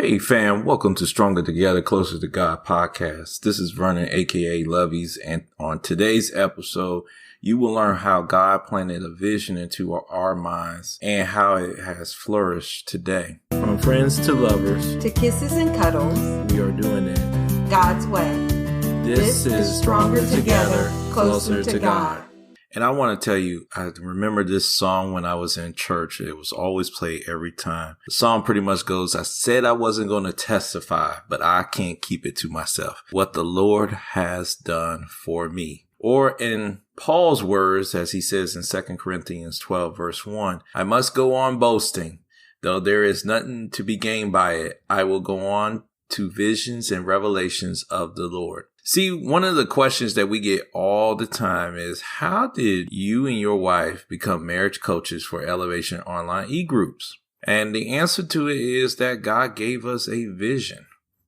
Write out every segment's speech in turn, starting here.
Hey fam, welcome to Stronger Together, Closer to God podcast. This is Vernon, aka Lovies, and on today's episode, you will learn how God planted a vision into our minds and how it has flourished today. From friends to lovers, to kisses and cuddles, we are doing it God's way. This is Stronger Together, Closer to God. And I want to tell you, I remember this song when I was in church. It was always played every time. The song pretty much goes, I said I wasn't going to testify, but I can't keep it to myself. What the Lord has done for me. Or in Paul's words, as he says in 2 Corinthians 12, verse 1, I must go on boasting, though there is nothing to be gained by it. I will go on to visions and revelations of the Lord. See, one of the questions that we get all the time is, how did you and your wife become marriage coaches for Elevation Online e-groups? And the answer to it is that God gave us a vision.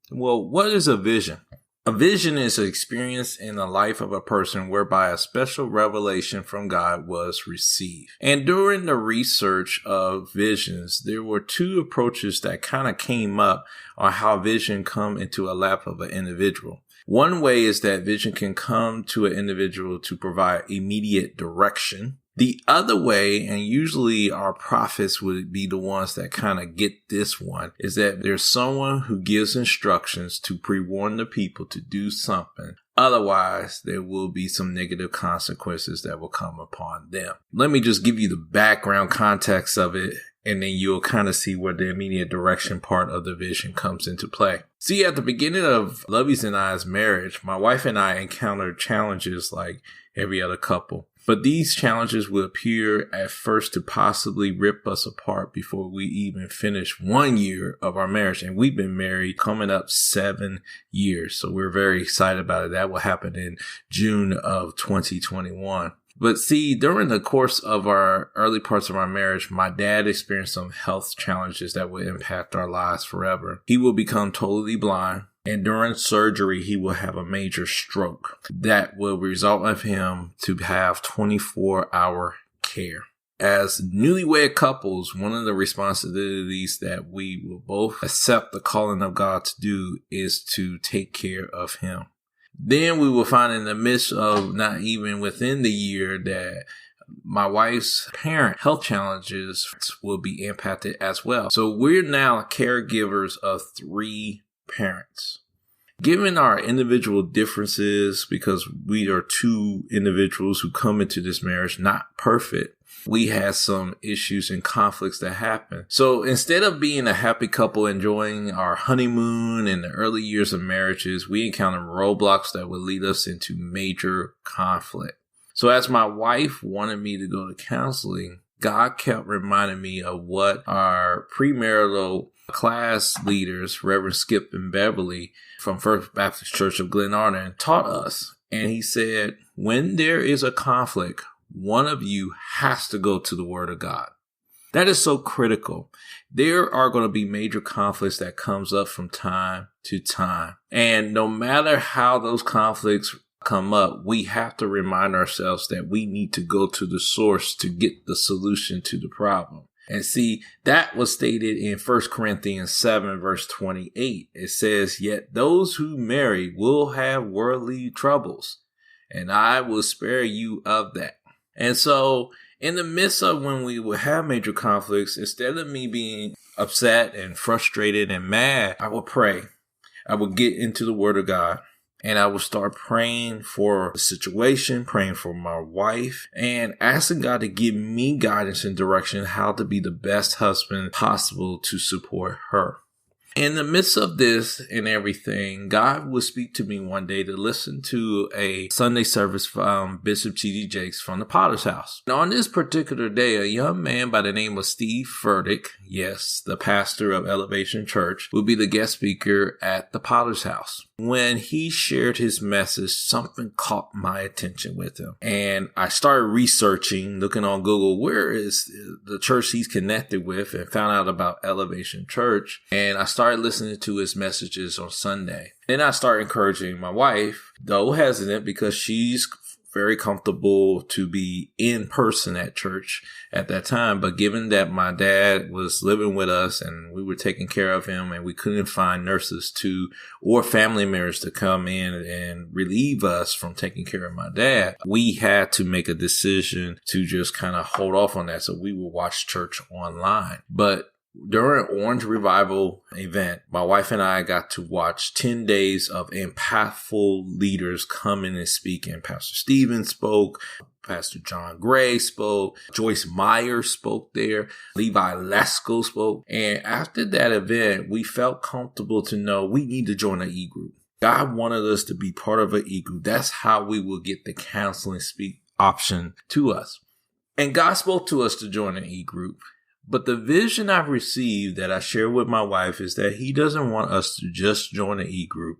Well, what is a vision? A vision is an experience in the life of a person whereby a special revelation from God was received. And during the research of visions, there were two approaches that kind of came up on how vision come into a lap of an individual. One way is that vision can come to an individual to provide immediate direction. The other way, and usually our prophets would be the ones that kind of get this one, is that there's someone who gives instructions to pre-warn the people to do something. Otherwise, there will be some negative consequences that will come upon them. Let me just give you the background context of it, and then you'll kind of see where the immediate direction part of the vision comes into play. See, at the beginning of Lovey's and I's marriage, my wife and I encountered challenges like every other couple. But these challenges will appear at first to possibly rip us apart before we even finish 1 year of our marriage. And we've been married coming up 7 years. So we're very excited about it. That will happen in June of 2021. But see, during the course of our early parts of our marriage, my dad experienced some health challenges that will impact our lives forever. He will become totally blind. And during surgery, he will have a major stroke that will result of him to have 24-hour care. As newlywed couples, one of the responsibilities that we will both accept the calling of God to do is to take care of him. Then we will find in the midst of not even within the year that my wife's parent health challenges will be impacted as well. So we're now caregivers of 3 parents. Given our individual differences, because we are 2 individuals who come into this marriage not perfect, we had some issues and conflicts that happened. So instead of being a happy couple enjoying our honeymoon and the early years of marriages, we encountered roadblocks that would lead us into major conflict. So as my wife wanted me to go to counseling, God kept reminding me of what our premarital class leaders, Reverend Skip and Beverly from First Baptist Church of Glen Arden, taught us. And he said, when there is a conflict, one of you has to go to the Word of God. That is so critical. There are going to be major conflicts that comes up from time to time. And no matter how those conflicts come up, we have to remind ourselves that we need to go to the source to get the solution to the problem. And see, that was stated in 1 Corinthians 7, verse 28. It says, yet those who marry will have worldly troubles, and I will spare you of that. And so in the midst of when we would have major conflicts, instead of me being upset and frustrated and mad, I would pray. I would get into the Word of God. And I would start praying for the situation, praying for my wife, and asking God to give me guidance and direction how to be the best husband possible to support her. In the midst of this and everything, God would speak to me one day to listen to a Sunday service from Bishop T.D. Jakes from the Potter's House. And on this particular day, a young man by the name of Steve Furtick, yes, the pastor of Elevation Church, will be the guest speaker at the Potter's House. When he shared his message, something caught my attention with him. And I started researching, looking on Google, where is the church he's connected with, and found out about Elevation Church. And I started listening to his messages on Sunday. Then I started encouraging my wife, though hesitant because she's very comfortable to be in person at church at that time. But given that my dad was living with us and we were taking care of him and we couldn't find nurses or family members to come in and relieve us from taking care of my dad, we had to make a decision to just kind of hold off on that. So we would watch church online. But during Orange Revival event, my wife and I got to watch 10 days of impactful leaders come in and speak. And Pastor Stephen spoke, Pastor John Gray spoke, Joyce Meyer spoke there, Levi Lesko spoke. And after that event, we felt comfortable to know we need to join an e-group. God wanted us to be part of an e-group. That's how we will get the counseling speak option to us. And God spoke to us to join an e-group. But the vision I've received that I share with my wife is that he doesn't want us to just join an e-group.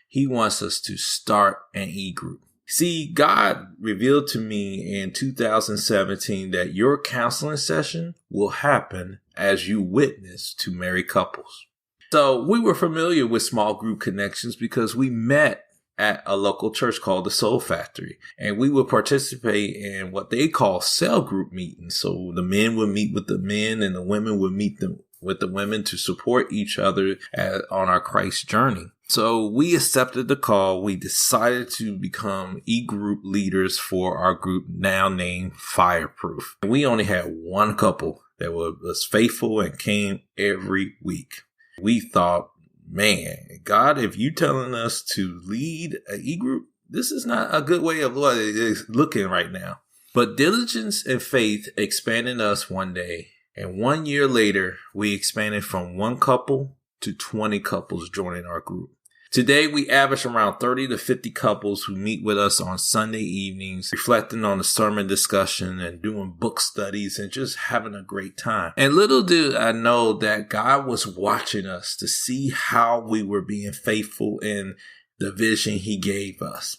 He wants us to start an e-group. See, God revealed to me in 2017 that your counseling session will happen as you witness to married couples. So we were familiar with small group connections because we met at a local church called the Soul Factory. And we would participate in what they call cell group meetings. So the men would meet with the men and the women would meet with the women to support each other on our Christ journey. So we accepted the call. We decided to become e-group leaders for our group, now named Fireproof. We only had one couple that was faithful and came every week. We thought, man, God, if you telling us to lead an e-group, this is not a good way of looking right now. But diligence and faith expanded us one day. And 1 year later, we expanded from one couple to 20 couples joining our group. Today, we average around 30 to 50 couples who meet with us on Sunday evenings, reflecting on the sermon discussion and doing book studies and just having a great time. And little did I know that God was watching us to see how we were being faithful in the vision he gave us.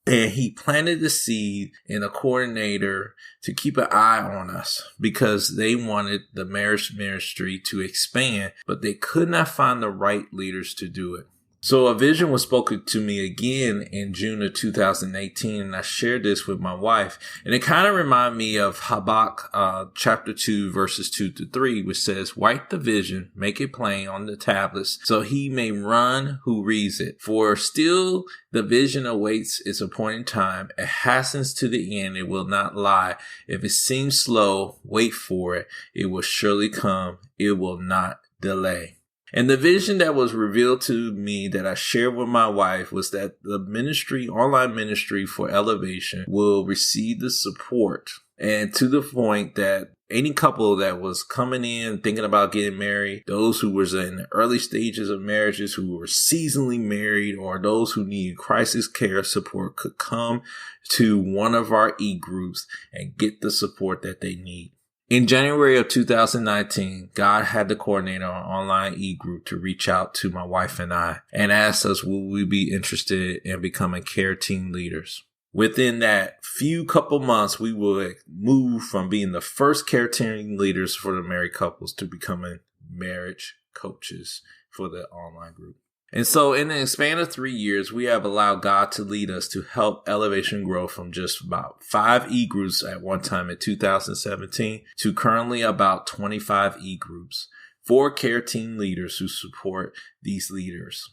And he planted the seed in a coordinator to keep an eye on us because they wanted the marriage ministry to expand, but they could not find the right leaders to do it. So a vision was spoken to me again in June of 2018, and I shared this with my wife. And it kind of reminded me of Habakkuk chapter 2, verses 2-3, which says, "Write the vision, make it plain on the tablets, so he may run who reads it. For still the vision awaits its appointed time. It hastens to the end, it will not lie. If it seems slow, wait for it. It will surely come, it will not delay." And the vision that was revealed to me that I shared with my wife was that the ministry, online ministry for Elevation, will receive the support, and to the point that any couple that was coming in thinking about getting married, those who was in the early stages of marriages, who were seasonally married, or those who needed crisis care support could come to one of our e-groups and get the support that they need. In January of 2019, God had the coordinator on online e-group to reach out to my wife and I and ask us, will we be interested in becoming care team leaders? Within that few couple months, we would move from being the first care team leaders for the married couples to becoming marriage coaches for the online group. And so in the span of 3 years, we have allowed God to lead us to help Elevation grow from just about 5 e-groups at one time in 2017 to currently about 25 e-groups, 4 care team leaders who support these leaders.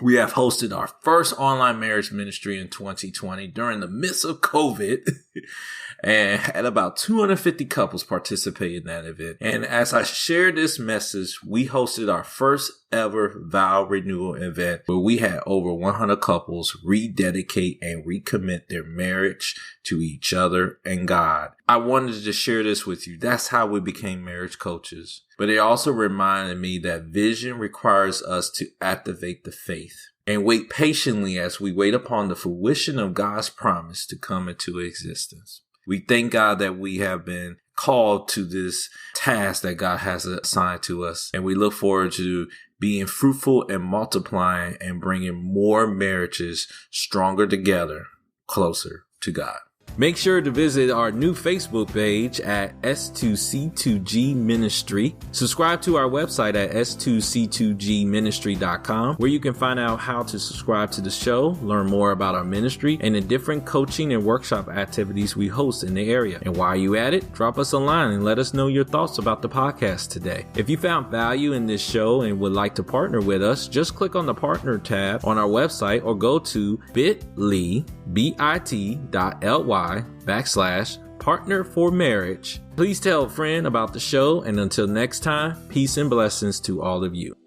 We have hosted our first online marriage ministry in 2020 during the midst of COVID and had about 250 couples participate in that event. And as I share this message, we hosted our first ever vow renewal event where we had over 100 couples rededicate and recommit their marriage to each other and God. I wanted to share this with you. That's how we became marriage coaches. But it also reminded me that vision requires us to activate the faith and wait patiently as we wait upon the fruition of God's promise to come into existence. We thank God that we have been called to this task that God has assigned to us. And we look forward to being fruitful and multiplying and bringing more marriages stronger together, closer to God. Make sure to visit our new Facebook page at S2C2G Ministry. Subscribe to our website at S2C2GMinistry.com, where you can find out how to subscribe to the show, learn more about our ministry, and the different coaching and workshop activities we host in the area. And while you at it, drop us a line and let us know your thoughts about the podcast today. If you found value in this show and would like to partner with us, just click on the partner tab on our website or go to bit.ly/partner for marriage. Please tell a friend about the show, and until next time, peace and blessings to all of you.